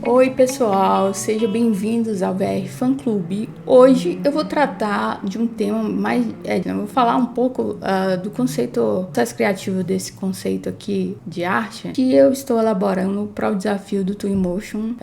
Oi pessoal, sejam bem-vindos ao VR Fan Clube. Hoje eu vou tratar de um tema mais, eu vou falar um pouco do conceito, processo criativo desse conceito aqui de arte que eu estou elaborando para o desafio do Twinmotion,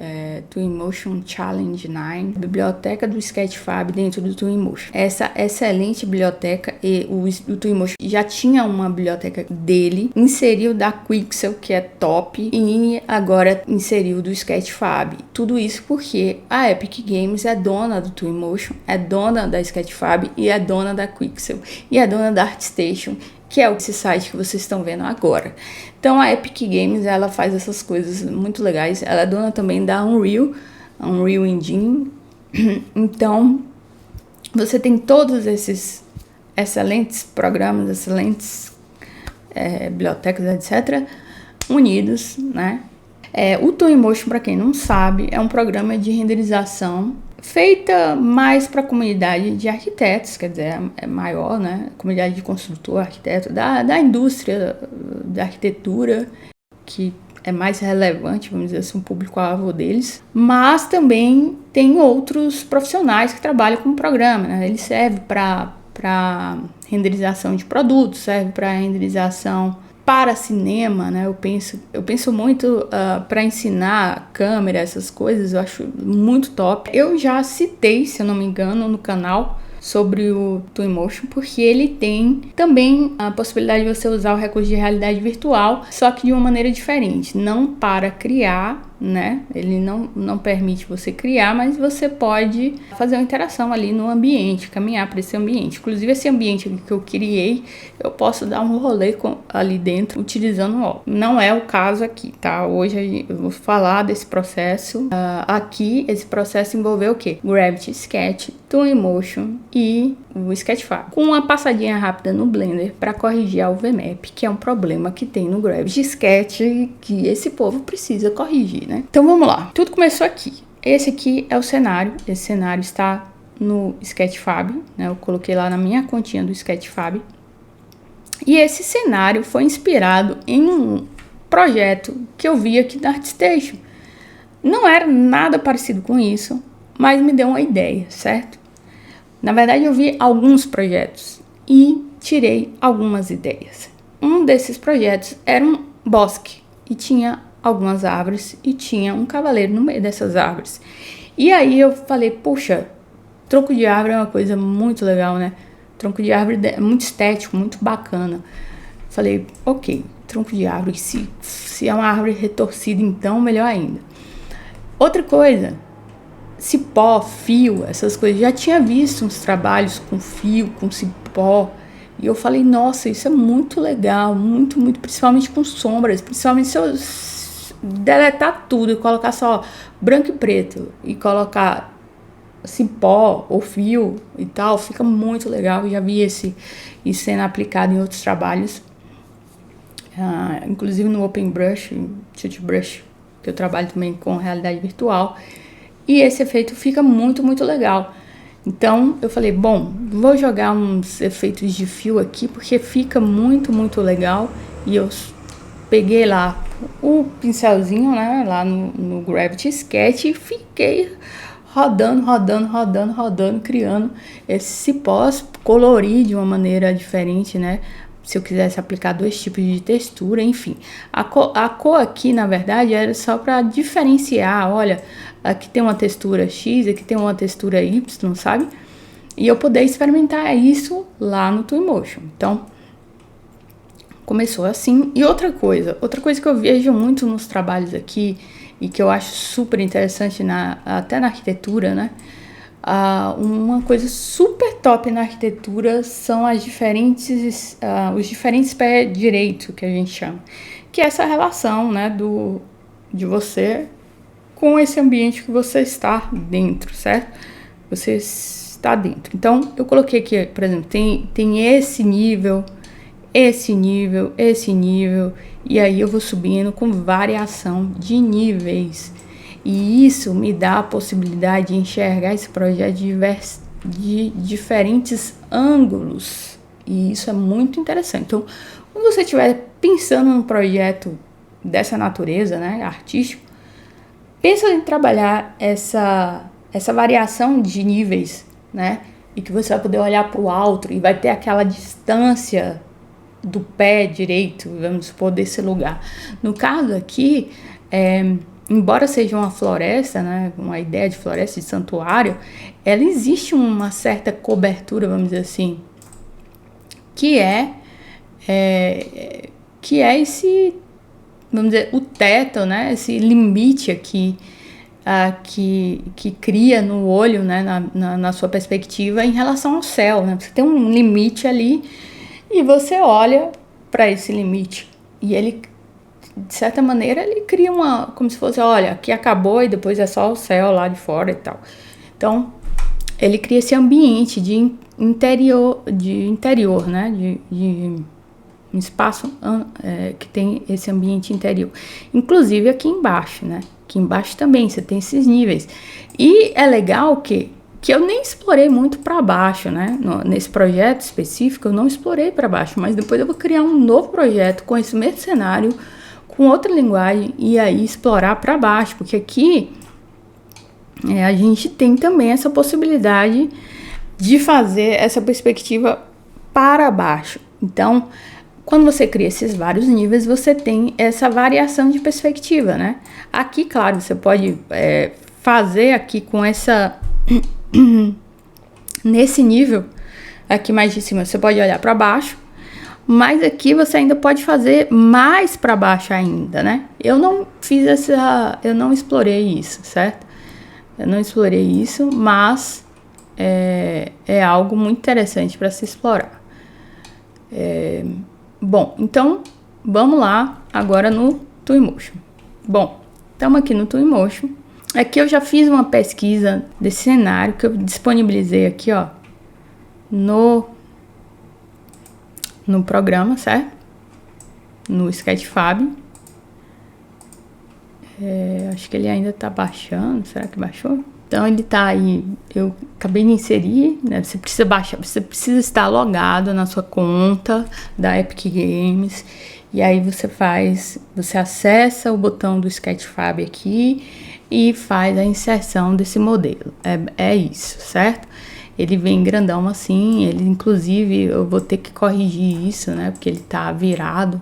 Twinmotion Challenge 9, biblioteca do Sketchfab dentro do Twinmotion. Essa excelente biblioteca, e o Twinmotion já tinha uma biblioteca dele, inseriu da Quixel, que é top, e agora inseriu do Sketchfab. Tudo isso porque a Epic Games é dona do Twinmotion, é dona da Sketchfab e é dona da Quixel e é dona da ArtStation, que é esse site que vocês estão vendo agora. Então a Epic Games, ela faz essas coisas muito legais. Ela é dona também da Unreal Engine. Então você tem todos esses excelentes programas, excelentes bibliotecas, etc., unidos, né? O Twinmotion, para quem não sabe, é um programa de renderização feita mais para a comunidade de arquitetos, quer dizer, é maior, né? Comunidade de construtor, arquiteto, da indústria da arquitetura, que é mais relevante, vamos dizer assim, o público-alvo deles. Mas também tem outros profissionais que trabalham com o programa, né? Ele serve para renderização de produtos, serve para renderização para cinema, né? Eu penso muito para ensinar câmera, essas coisas, eu acho muito top. Eu já citei, se eu não me engano, no canal sobre o Twinmotion, porque ele tem também a possibilidade de você usar o recurso de realidade virtual, só que de uma maneira diferente, não para criar, né? Ele não permite você criar, mas você pode fazer uma interação ali no ambiente, caminhar para esse ambiente. Inclusive esse ambiente que eu criei, eu posso dar um rolê ali dentro utilizando o. Não é o caso aqui, tá? Hoje eu vou falar desse processo. Aqui esse processo envolveu o quê? Gravity, Sketch, Twinmotion e o Sketchfab, com uma passadinha rápida no Blender para corrigir a UV-Map, que é um problema que tem no Gravity Sketch que esse povo precisa corrigir, né? Então vamos lá, tudo começou aqui. Esse aqui é o cenário, esse cenário está no Sketchfab, né? Eu coloquei lá na minha continha do Sketchfab. E esse cenário foi inspirado em um projeto que eu vi aqui da ArtStation. Não era nada parecido com isso, mas me deu uma ideia, certo? Na verdade, eu vi alguns projetos e tirei algumas ideias. Um desses projetos era um bosque e tinha algumas árvores e tinha um cavaleiro no meio dessas árvores. E aí eu falei, puxa, tronco de árvore é uma coisa muito legal, né? Tronco de árvore é muito estético, muito bacana. Falei, ok, tronco de árvore, se é uma árvore retorcida, então melhor ainda. Outra coisa, cipó, fio, essas coisas. Já tinha visto uns trabalhos com fio, com cipó. E eu falei, nossa, isso é muito legal, muito, muito, principalmente com sombras. Principalmente se eu deletar tudo e colocar só branco e preto e colocar cipó ou fio e tal, fica muito legal. Eu já vi isso sendo aplicado em outros trabalhos, inclusive no OpenBrush, Tilt Brush, que eu trabalho também com realidade virtual. E esse efeito fica muito, muito legal. Então, eu falei, bom, vou jogar uns efeitos de fio aqui, porque fica muito, muito legal. E eu peguei lá o pincelzinho, né, lá no Gravity Sketch e fiquei rodando, criando esses cipós, colorir de uma maneira diferente, né? Se eu quisesse aplicar dois tipos de textura, enfim. A cor aqui, na verdade, era só para diferenciar, olha, aqui tem uma textura X, aqui tem uma textura Y, sabe? E eu poder experimentar isso lá no Twinmotion. Então, começou assim. E outra coisa que eu vejo muito nos trabalhos aqui, e que eu acho super interessante até na arquitetura, né? Uma coisa super top na arquitetura são os diferentes pés direitos, que a gente chama, que é essa relação, né, de você com esse ambiente que você está dentro, certo? Você está dentro. Então, eu coloquei aqui, por exemplo, tem esse nível, e aí eu vou subindo com variação de níveis. E isso me dá a possibilidade de enxergar esse projeto de diferentes ângulos. E isso é muito interessante. Então, quando você estiver pensando num projeto dessa natureza, né, artístico, Pensa em trabalhar essa variação de níveis, né? E que você vai poder olhar para o alto e vai ter aquela distância do pé direito, vamos supor, desse lugar. No caso aqui, embora seja uma floresta, né, uma ideia de floresta, de santuário, ela existe uma certa cobertura, vamos dizer assim, que é esse, vamos dizer, o teto, né, esse limite aqui, que cria no olho, né, na sua perspectiva em relação ao céu, né? Você tem um limite ali e você olha para esse limite e ele, de certa maneira, ele cria como se fosse, olha, aqui acabou e depois é só o céu lá de fora e tal. Então, ele cria esse ambiente de interior, né, de um espaço que tem esse ambiente interior. Inclusive aqui embaixo, né? Aqui embaixo também você tem esses níveis. E é legal que eu nem explorei muito para baixo, né? Nesse projeto específico eu não explorei para baixo, mas depois eu vou criar um novo projeto com esse mesmo cenário, com outra linguagem e aí explorar para baixo, porque aqui a gente tem também essa possibilidade de fazer essa perspectiva para baixo. Então, quando você cria esses vários níveis, você tem essa variação de perspectiva, né? Aqui, claro, você pode fazer aqui com essa... nesse nível, aqui mais de cima, você pode olhar para baixo, mas aqui você ainda pode fazer mais para baixo ainda, né? Eu não fiz eu não explorei isso, certo? Eu não explorei isso, mas é algo muito interessante para se explorar. Bom, então vamos lá agora no Twinmotion. Bom, estamos aqui no Twinmotion. Aqui eu já fiz uma pesquisa desse cenário que eu disponibilizei aqui, ó, no programa, certo? No Sketchfab. Acho que ele ainda tá baixando. Será que baixou? Então ele tá aí, eu acabei de inserir, né? Você precisa baixar, você precisa estar logado na sua conta da Epic Games. E aí você acessa o botão do Sketchfab aqui e faz a inserção desse modelo. É isso, certo? Ele vem grandão assim, ele inclusive eu vou ter que corrigir isso, né? Porque ele tá virado.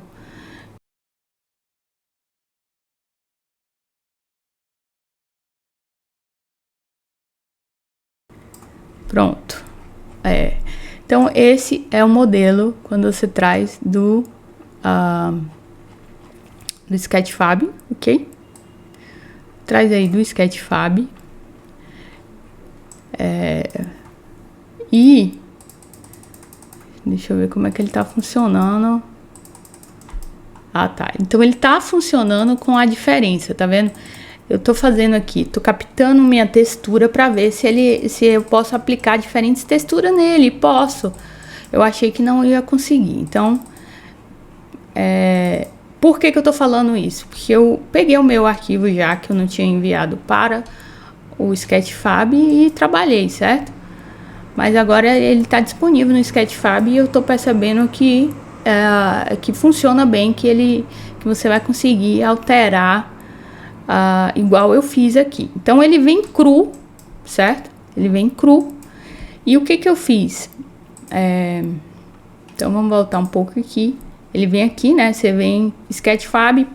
Pronto. Então, esse é o modelo quando você traz do Sketchfab, ok? Traz aí do Sketchfab. E deixa eu ver como é que ele tá funcionando. Ah, tá. Então, ele tá funcionando com a diferença, tá vendo? Eu tô fazendo aqui, tô captando minha textura para ver se eu posso aplicar diferentes texturas nele. Posso. Eu achei que não ia conseguir. Então, por que eu tô falando isso? Porque eu peguei o meu arquivo já que eu não tinha enviado para o Sketchfab e trabalhei, certo? Mas agora ele tá disponível no Sketchfab e eu tô percebendo que funciona bem, que você vai conseguir alterar igual eu fiz aqui. Então ele vem cru, certo? Ele vem cru. E o que eu fiz? Então vamos voltar um pouco aqui. Ele vem aqui, né? Você vem Sketchfab,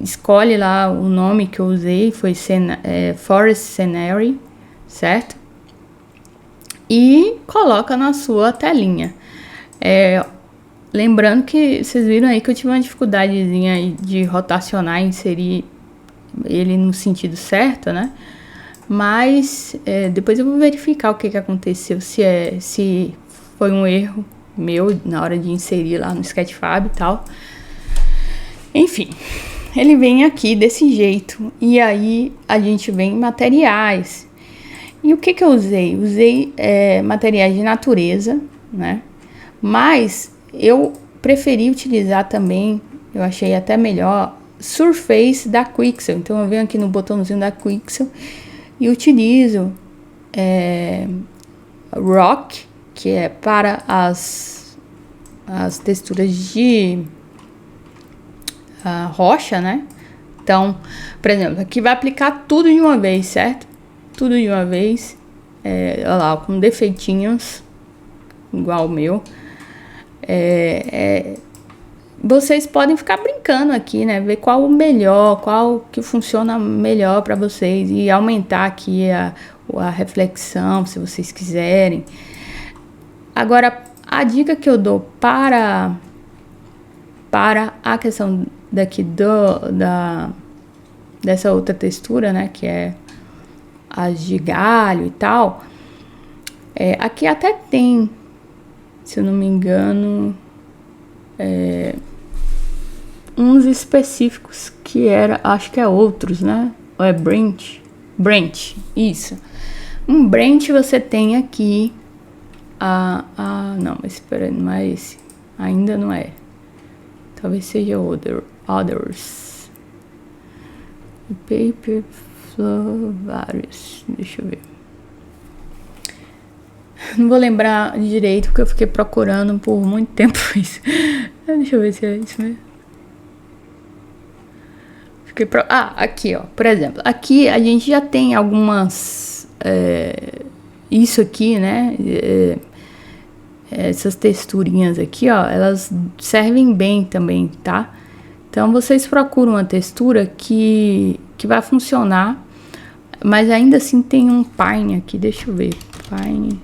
escolhe lá o nome que eu usei, foi Forest Scenery, certo? E coloca na sua telinha. Lembrando que vocês viram aí que eu tive uma dificuldadezinha de rotacionar e inserir ele no sentido certo, né? Mas depois eu vou verificar o que aconteceu, se foi um erro meu na hora de inserir lá no Sketchfab e tal. Enfim, ele vem aqui desse jeito. E aí a gente vem em materiais. E o que eu usei? Usei materiais de natureza, né? Mas eu preferi utilizar também, eu achei até melhor, Surface da Quixel. Então eu venho aqui no botãozinho da Quixel e utilizo Rock, que é para as texturas de rocha, né? Então, por exemplo, aqui vai aplicar tudo de uma vez, certo? Tudo de uma vez. Olha lá, com defeitinhos, igual o meu. Vocês podem ficar brincando aqui, né? Ver qual o melhor, qual que funciona melhor para vocês. E aumentar aqui a reflexão, se vocês quiserem. Agora, a dica que eu dou para a questão daqui dessa outra textura, né? Que é as de galho e tal. Aqui até tem, se eu não me engano, uns específicos que acho que é outros, né? Ou é Brent, isso. Um Brent você tem aqui. Não, mas espera, não é esse. Ainda não é. Talvez seja others. Paper Flow, vários. Deixa eu ver. Não vou lembrar direito porque eu fiquei procurando por muito tempo isso. Deixa eu ver se é isso mesmo. Aqui, ó. Por exemplo, aqui a gente já tem algumas. Isso aqui, né? Essas texturinhas aqui, ó. Elas servem bem também, tá? Então vocês procuram uma textura que vai funcionar. Mas ainda assim tem um Pine aqui. Deixa eu ver. Pine.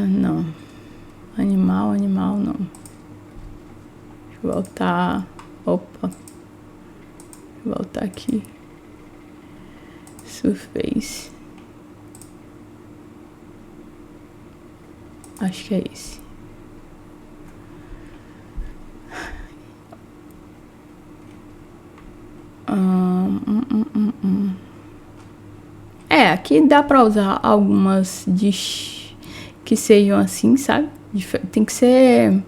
Não. Animal não. Deixa eu voltar. Opa. Deixa eu voltar aqui. Surface. Acho que é esse. Aqui dá pra usar algumas que sejam assim, sabe? Tem que ser...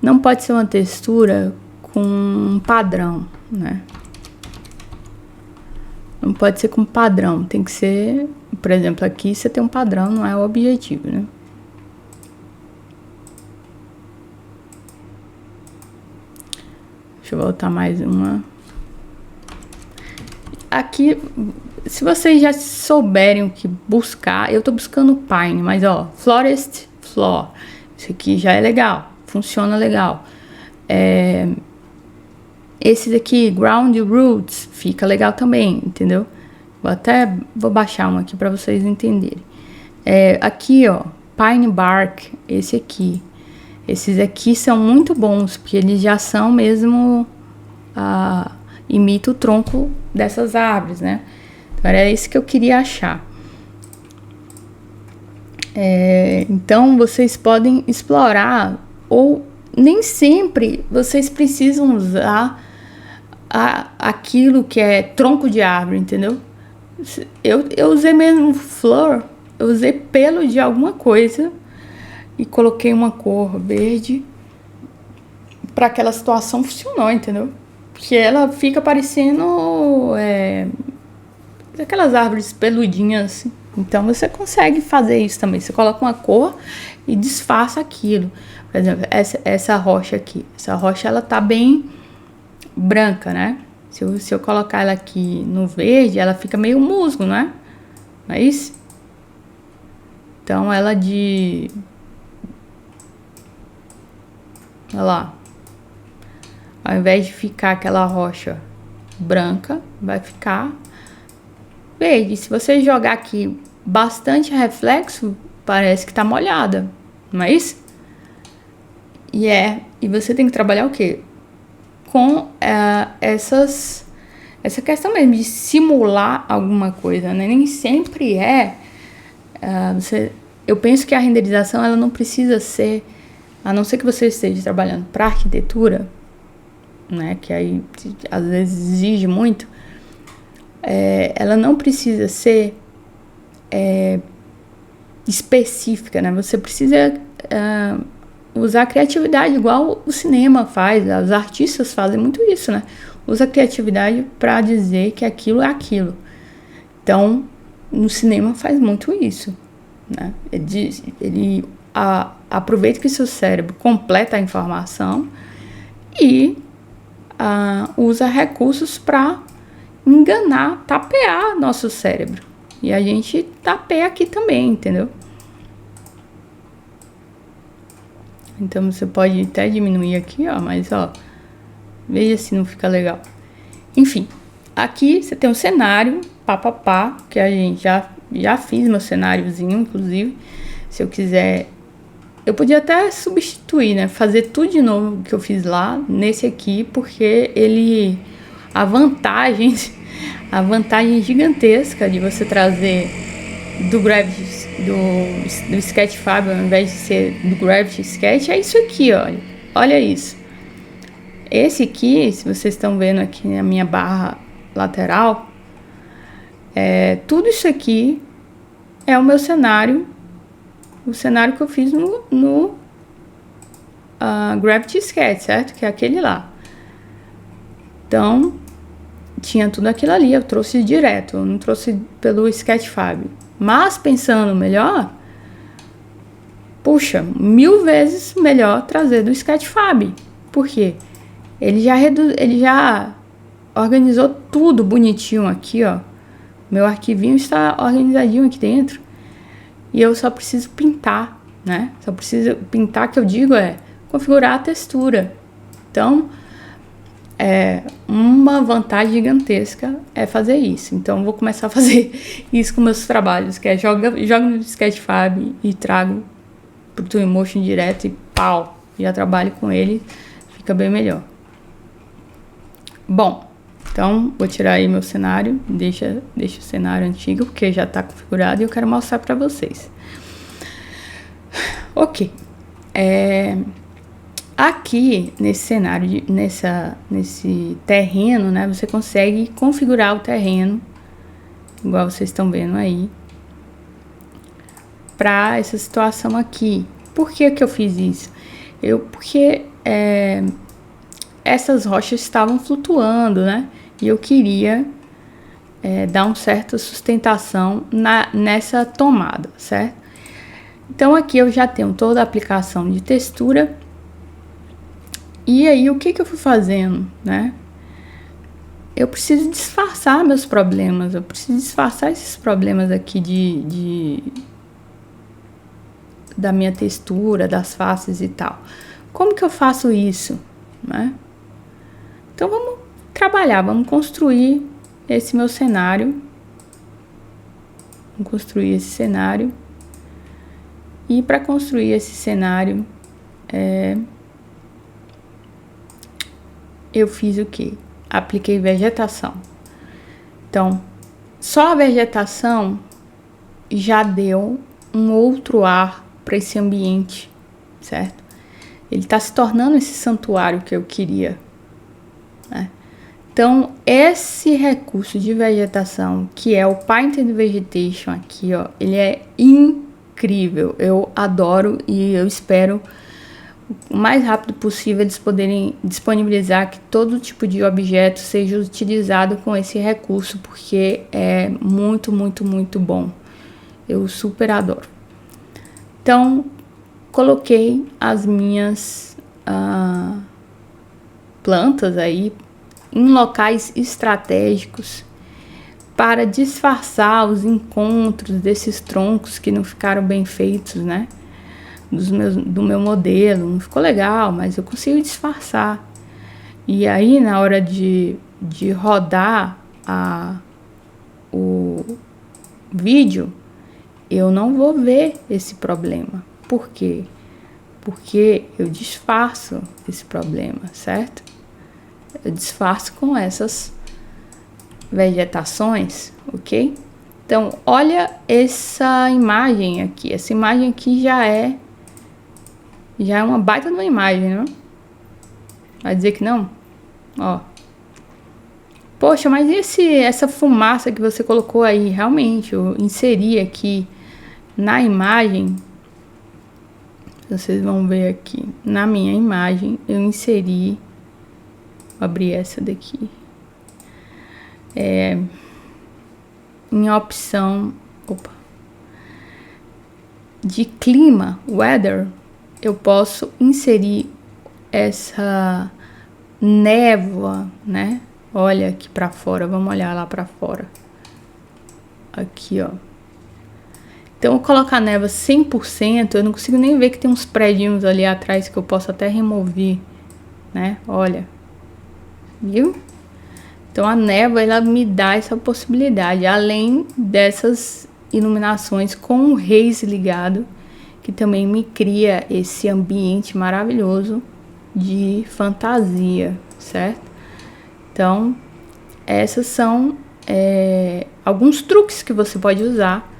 Não pode ser uma textura com um padrão, né? Não pode ser com padrão. Tem que ser... Por exemplo, aqui você tem um padrão, não é o objetivo, né? Deixa eu voltar mais uma. Aqui, se vocês já souberem o que buscar, eu tô buscando Pine, mas ó, Forest Floor, isso aqui já é legal, funciona legal. Esse daqui, Ground Roots, fica legal também, entendeu? Vou baixar um aqui para vocês entenderem. Aqui, ó, Pine Bark, esse aqui. Esses aqui são muito bons, porque eles já são mesmo... imita o tronco dessas árvores, né? Então era isso que eu queria achar. Então vocês podem explorar, ou nem sempre vocês precisam usar aquilo que é tronco de árvore, entendeu? Eu usei mesmo flor, eu usei pelo de alguma coisa e coloquei uma cor verde. Para aquela situação funcionou, entendeu? Porque ela fica parecendo aquelas árvores peludinhas assim. Então você consegue fazer isso também. Você coloca uma cor e disfarça aquilo. Por exemplo, essa rocha aqui. Essa rocha ela tá bem branca, né? Se eu colocar ela aqui no verde, ela fica meio musgo, não é? Não é isso? Então ela olha lá. Ao invés de ficar aquela rocha branca, vai ficar verde. Se você jogar aqui bastante reflexo, parece que tá molhada, não é isso? E você tem que trabalhar o quê? Com essa questão mesmo de simular alguma coisa, né? Nem sempre eu penso que a renderização ela não precisa ser, a não ser que você esteja trabalhando para arquitetura, né, que aí às vezes exige muito, ela não precisa ser específica, né? Você precisa usar a criatividade igual o cinema faz, os artistas fazem muito isso, né? Usa a criatividade para dizer que aquilo é aquilo. Então, no cinema faz muito isso, né? Ele aproveita que seu cérebro completa a informação e usa recursos para enganar, tapear nosso cérebro. E a gente tapeia aqui também, entendeu? Então você pode até diminuir aqui, ó, mas ó, veja se não fica legal. Enfim, aqui você tem um cenário, pá, que a gente já fiz meu cenáriozinho, inclusive. Se eu quiser, eu podia até substituir, né? Fazer tudo de novo que eu fiz lá, nesse aqui, porque ele... A vantagem gigantesca de você trazer do Gravity, do Sketchfab, ao invés de ser do Gravity Sketch, é isso aqui, olha. Olha isso. Esse aqui, se vocês estão vendo aqui na minha barra lateral, tudo isso aqui é o meu cenário, o cenário que eu fiz no Gravity Sketch, certo? Que é aquele lá. Então, tinha tudo aquilo ali, eu trouxe direto, eu não trouxe pelo Sketchfab. Mas, pensando melhor, puxa, 1000 vezes melhor trazer do Sketchfab. Por quê? Ele já organizou tudo bonitinho aqui, ó. Meu arquivinho está organizadinho aqui dentro. E eu só preciso pintar, né? Só preciso pintar, que eu digo configurar a textura. Então, uma vantagem gigantesca é fazer isso. Então, eu vou começar a fazer isso com meus trabalhos, que é jogo no Sketchfab e trago pro Twinmotion direto e pau, já trabalho com ele, fica bem melhor. Bom, então vou tirar aí meu cenário, deixa o cenário antigo, porque já está configurado e eu quero mostrar para vocês. Ok, aqui nesse cenário, nesse terreno, né, você consegue configurar o terreno, igual vocês estão vendo aí, para essa situação aqui. Por que que eu fiz isso? Porque essas rochas estavam flutuando, né? E eu queria dar uma certa sustentação nessa tomada, certo? Então aqui eu já tenho toda a aplicação de textura. E aí o que que eu fui fazendo, né? Eu preciso disfarçar meus problemas, eu preciso disfarçar esses problemas aqui da minha textura, das faces e tal. Como que eu faço isso, né? Então vamos trabalhar, vamos construir esse meu cenário. Vamos construir esse cenário. E para construir esse cenário, eu fiz o quê? Apliquei vegetação. Então, só a vegetação já deu um outro ar para esse ambiente, certo? Ele está se tornando esse santuário que eu queria, né? Então, esse recurso de vegetação, que é o Painted Vegetation aqui, ó, ele é incrível. Eu adoro e eu espero o mais rápido possível eles poderem disponibilizar que todo tipo de objeto seja utilizado com esse recurso, porque é muito, muito, muito bom. Eu super adoro. Então, coloquei as minhas plantas aí em locais estratégicos para disfarçar os encontros desses troncos que não ficaram bem feitos, né? Do meu modelo, não ficou legal, mas eu consigo disfarçar. E aí, na hora de rodar o vídeo, eu não vou ver esse problema. Por quê? Porque eu disfarço esse problema, certo? Eu disfarço com essas vegetações, ok? Então, olha essa imagem aqui. Essa imagem aqui já é uma baita de uma imagem, não? Vai dizer que não? Ó. Poxa, mas e essa fumaça que você colocou aí? Realmente, eu inseri aqui na imagem. Vocês vão ver aqui. Na minha imagem, eu inseri... Vou abrir essa daqui. Em opção... Opa. De clima, weather... eu posso inserir essa névoa, né? Olha aqui pra fora, vamos olhar lá pra fora. Aqui, ó. Então, eu colocar a névoa 100%, eu não consigo nem ver que tem uns prédios ali atrás que eu posso até remover, né? Olha. Viu? Então, a névoa, ela me dá essa possibilidade, além dessas iluminações com o haze ligado, que também me cria esse ambiente maravilhoso de fantasia, certo? Então, essas são alguns truques que você pode usar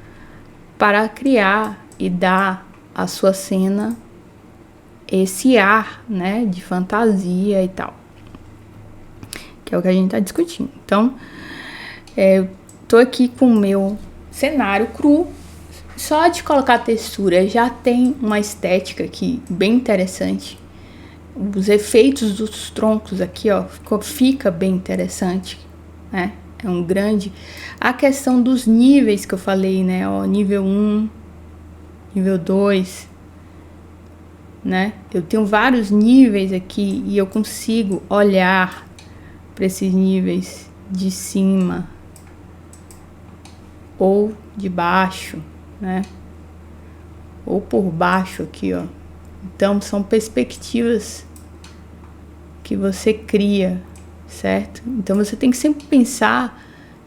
para criar e dar à sua cena esse ar, né, de fantasia e tal, que é o que a gente tá discutindo. Então, eu tô aqui com o meu cenário cru, só de colocar a textura já tem uma estética aqui bem interessante. Os efeitos dos troncos aqui, ó, fica bem interessante, né? É um grande... A questão dos níveis que eu falei, né? Ó, nível 1, nível 2, né? Eu tenho vários níveis aqui e eu consigo olhar para esses níveis de cima ou de baixo, né? Ou por baixo aqui, ó. Então, são perspectivas que você cria, certo? Então, você tem que sempre pensar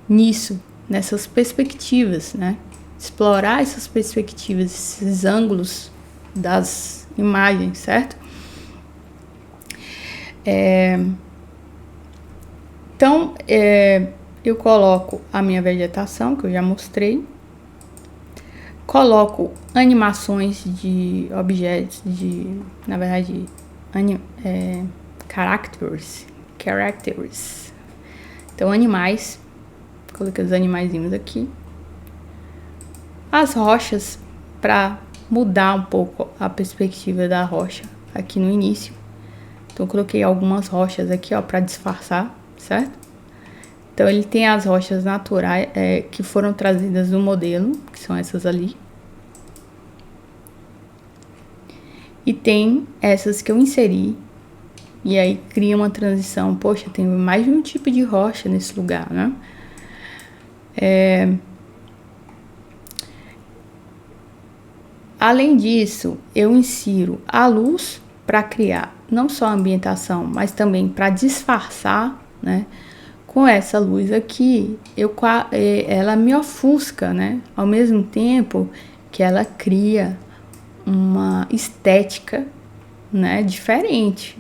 nisso, nessas perspectivas, né? Explorar essas perspectivas, esses ângulos das imagens, certo? Então, eu coloco a minha vegetação, que eu já mostrei. Coloco animações de objetos, na verdade, characters. Então, animais. Coloquei os animaizinhos aqui. As rochas, para mudar um pouco a perspectiva da rocha aqui no início. Então, coloquei algumas rochas aqui, ó, para disfarçar, certo? Então, ele tem as rochas naturais que foram trazidas do modelo, que são essas ali. E tem essas que eu inseri. E aí cria uma transição. Poxa, tem mais de um tipo de rocha nesse lugar, né? Além disso, eu insiro a luz para criar não só a ambientação, mas também para disfarçar, né? Com essa luz aqui, ela me ofusca, né? Ao mesmo tempo que ela cria uma estética, né, diferente.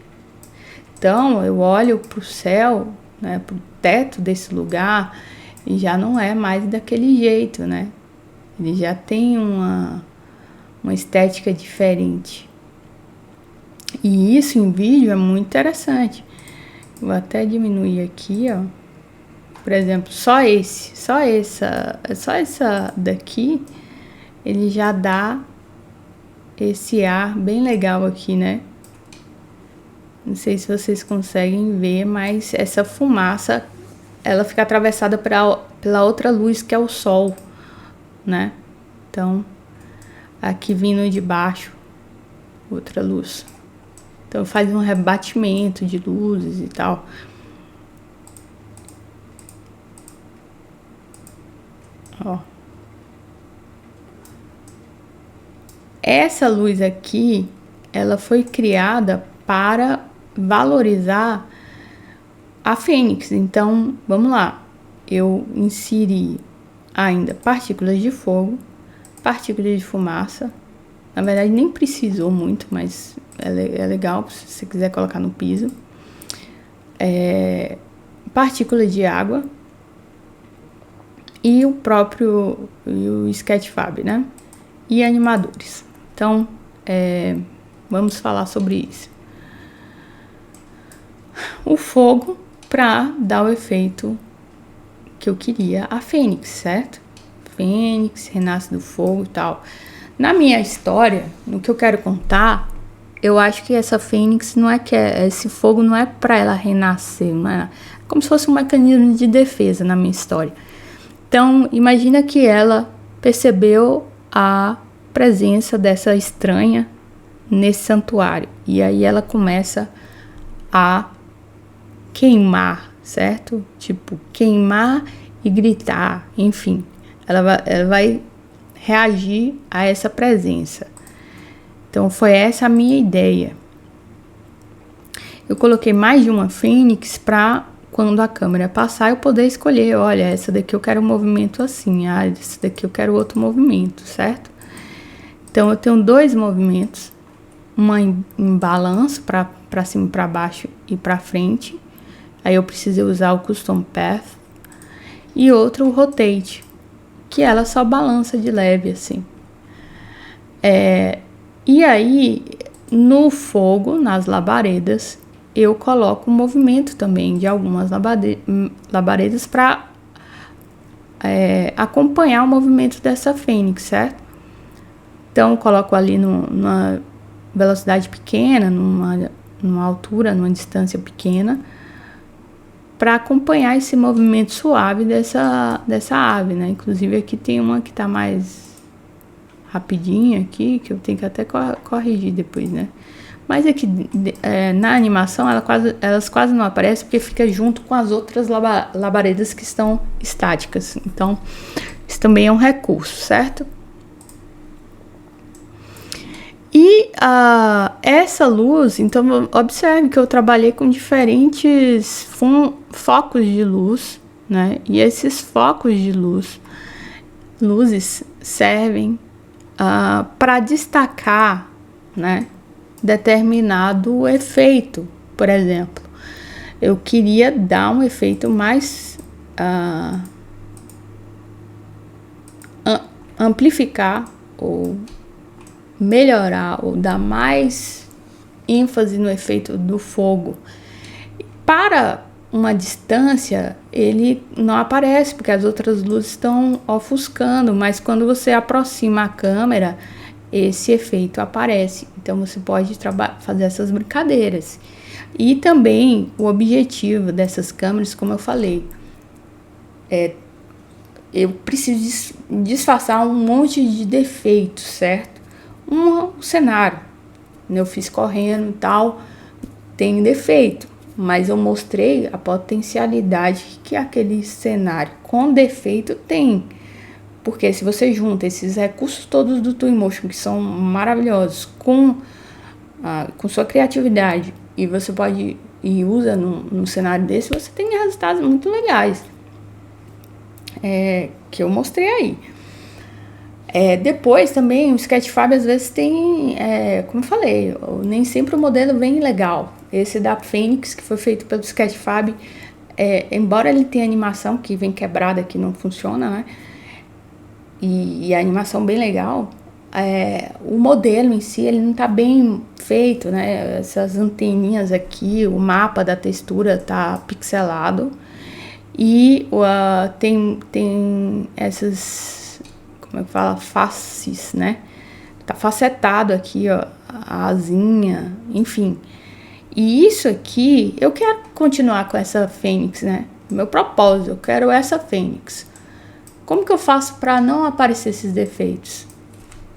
Então, eu olho para o céu, né, para o teto desse lugar, e já não é mais daquele jeito, né? Ele já tem uma estética diferente. E isso em vídeo é muito interessante. Vou até diminuir aqui, ó. Por exemplo, só essa daqui, ele já dá esse ar bem legal aqui, né? Não sei se vocês conseguem ver, mas essa fumaça, ela fica atravessada pela outra luz, que é o sol, né? Então, aqui vindo de baixo, outra luz. Então, faz um rebatimento de luzes e tal. Ó. Essa luz aqui, ela foi criada para valorizar a fênix. Então, vamos lá. Eu inseri ainda partículas de fogo, partículas de fumaça. Na verdade, nem precisou muito, mas é legal se você quiser colocar no piso. Partículas de água e o Sketchfab, né? E animadores. Então, vamos falar sobre isso. O fogo para dar o efeito que eu queria, a fênix, certo? Fênix, renasce do fogo e tal. Na minha história, no que eu quero contar, eu acho que essa fênix não é que esse fogo não é para ela renascer, não é como se fosse um mecanismo de defesa na minha história. Então, imagina que ela percebeu a presença dessa estranha nesse santuário. E aí ela começa a queimar, certo? Tipo, queimar e gritar, enfim. Ela vai reagir a essa presença. Então, foi essa a minha ideia. Eu coloquei mais de uma fênix para quando a câmera passar eu poder escolher, olha, essa daqui eu quero um movimento assim, essa daqui eu quero outro movimento, certo? Então eu tenho 2 movimentos, uma em balanço para cima, para baixo e para frente. Aí eu precisei usar o Custom Path e outro o Rotate, que ela só balança de leve assim. E aí no fogo, nas labaredas, eu coloco o movimento também de algumas labaredas para acompanhar o movimento dessa fênix, certo? Então, eu coloco ali numa velocidade pequena, numa altura, numa distância pequena, para acompanhar esse movimento suave dessa ave, né? Inclusive, aqui tem uma que tá mais rapidinha aqui, que eu tenho que até corrigir depois, né? Mas aqui na animação elas quase não aparecem porque fica junto com as outras labaredas que estão estáticas. Então, isso também é um recurso, certo? E essa luz, então observe que eu trabalhei com diferentes focos de luz, né? E esses focos de luzes servem para destacar, né, determinado efeito. Por exemplo, eu queria dar um efeito mais amplificar ou melhorar ou dar mais ênfase no efeito do fogo. Para uma distância ele não aparece porque as outras luzes estão ofuscando, mas quando você aproxima a câmera esse efeito aparece. Então você pode fazer essas brincadeiras. E também o objetivo dessas câmeras, como eu falei, eu preciso disfarçar um monte de defeitos, certo? Um cenário, eu fiz correndo e tal, tem defeito, mas eu mostrei a potencialidade que aquele cenário com defeito tem. Porque se você junta esses recursos todos do Twinmotion, que são maravilhosos, com sua criatividade, e você pode e usa num cenário desse, você tem resultados muito legais, que eu mostrei aí. Depois também o Sketchfab às vezes tem, como eu falei, nem sempre o modelo vem legal. Esse da Fênix, que foi feito pelo Sketchfab, embora ele tenha animação que vem quebrada, que não funciona, né? E a animação bem legal, o modelo em si ele não tá bem feito, né? Essas anteninhas aqui, o mapa da textura tá pixelado e tem essas, como é que fala, faces, né? Tá facetado aqui, ó, a asinha, enfim. E isso aqui, eu quero continuar com essa fênix, né? Meu propósito, eu quero essa fênix. Como que eu faço para não aparecer esses defeitos?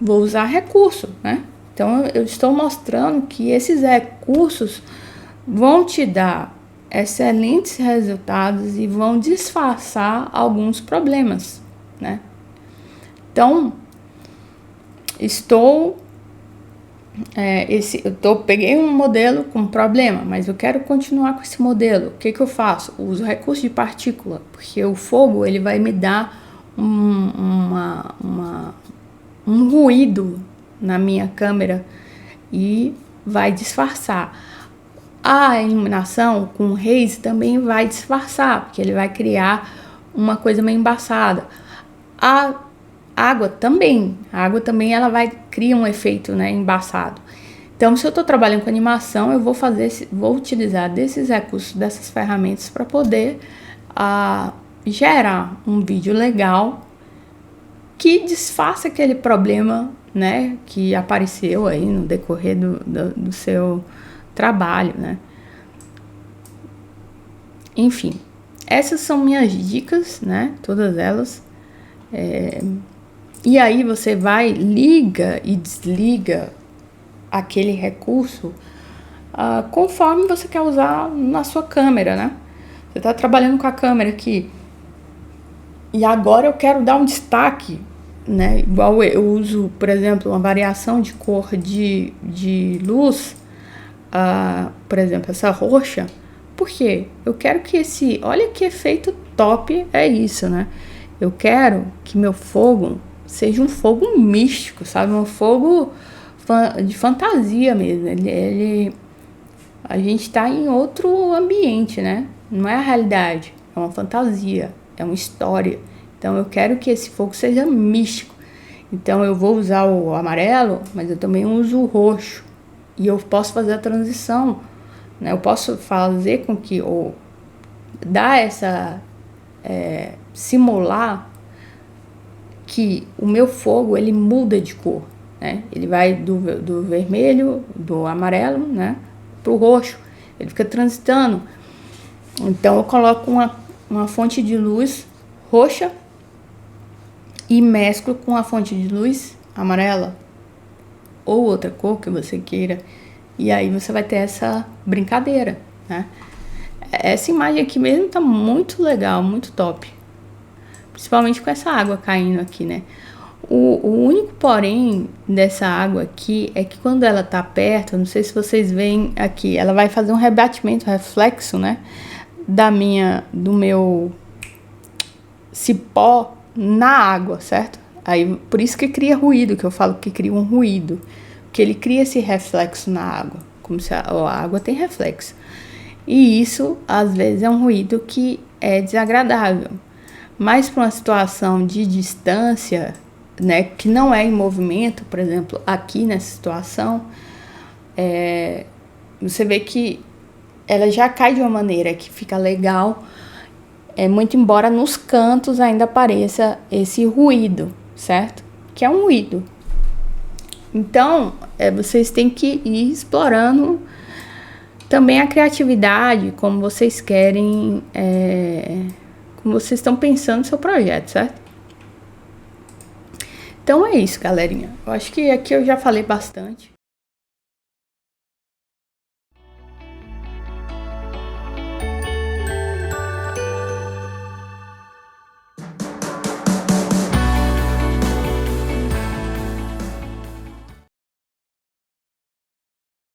Vou usar recurso, né? Então, eu estou mostrando que esses recursos vão te dar excelentes resultados e vão disfarçar alguns problemas, né? Então, peguei um modelo com problema, mas eu quero continuar com esse modelo. O que eu faço? Uso recurso de partícula, porque o fogo ele vai me dar um ruído na minha câmera e vai disfarçar. A iluminação com haze também vai disfarçar, porque ele vai criar uma coisa meio embaçada. A água também ela vai criar um efeito, né, embaçado. Então, se eu estou trabalhando com animação, eu vou utilizar desses recursos, dessas ferramentas para poder gerar um vídeo legal que disfarça aquele problema, né, que apareceu aí no decorrer do seu trabalho, né. Enfim, essas são minhas dicas, né, todas elas. E aí você liga e desliga aquele recurso conforme você quer usar na sua câmera, né? Você está trabalhando com a câmera aqui e agora eu quero dar um destaque, né? Igual eu uso, por exemplo, uma variação de cor de luz, por exemplo, essa roxa. Por quê? Eu quero que olha que efeito top é isso, né? Eu quero que meu fogo seja um fogo místico, sabe? Um fogo de fantasia mesmo. A gente tá em outro ambiente, né? Não é a realidade, é uma fantasia, é uma história. Então eu quero que esse fogo seja místico. Então eu vou usar o amarelo, mas eu também uso o roxo. E eu posso fazer a transição, né? Eu posso fazer com que, ou dar simular que o meu fogo, ele muda de cor, né? Ele vai do vermelho, do amarelo, né, pro roxo. Ele fica transitando. Então eu coloco uma fonte de luz roxa e mesclo com a fonte de luz amarela ou outra cor que você queira. E aí você vai ter essa brincadeira, né? Essa imagem aqui mesmo tá muito legal, muito top. Principalmente com essa água caindo aqui, né? O único porém dessa água aqui é que quando ela tá perto, não sei se vocês veem aqui, ela vai fazer um rebatimento, reflexo, né? Do meu cipó na água, certo? Aí, por isso que cria ruído, que eu falo que cria um ruído. Que ele cria esse reflexo na água, como se a água tem reflexo. E isso, às vezes, é um ruído que é desagradável. Mas para uma situação de distância, né, que não é em movimento, por exemplo, aqui nessa situação, você vê que ela já cai de uma maneira que fica legal, muito embora nos cantos ainda apareça esse ruído, certo? Que é um ruído. Então, vocês têm que ir explorando também a criatividade, como vocês querem, como vocês estão pensando no seu projeto, certo? Então é isso, galerinha. Eu acho que aqui eu já falei bastante.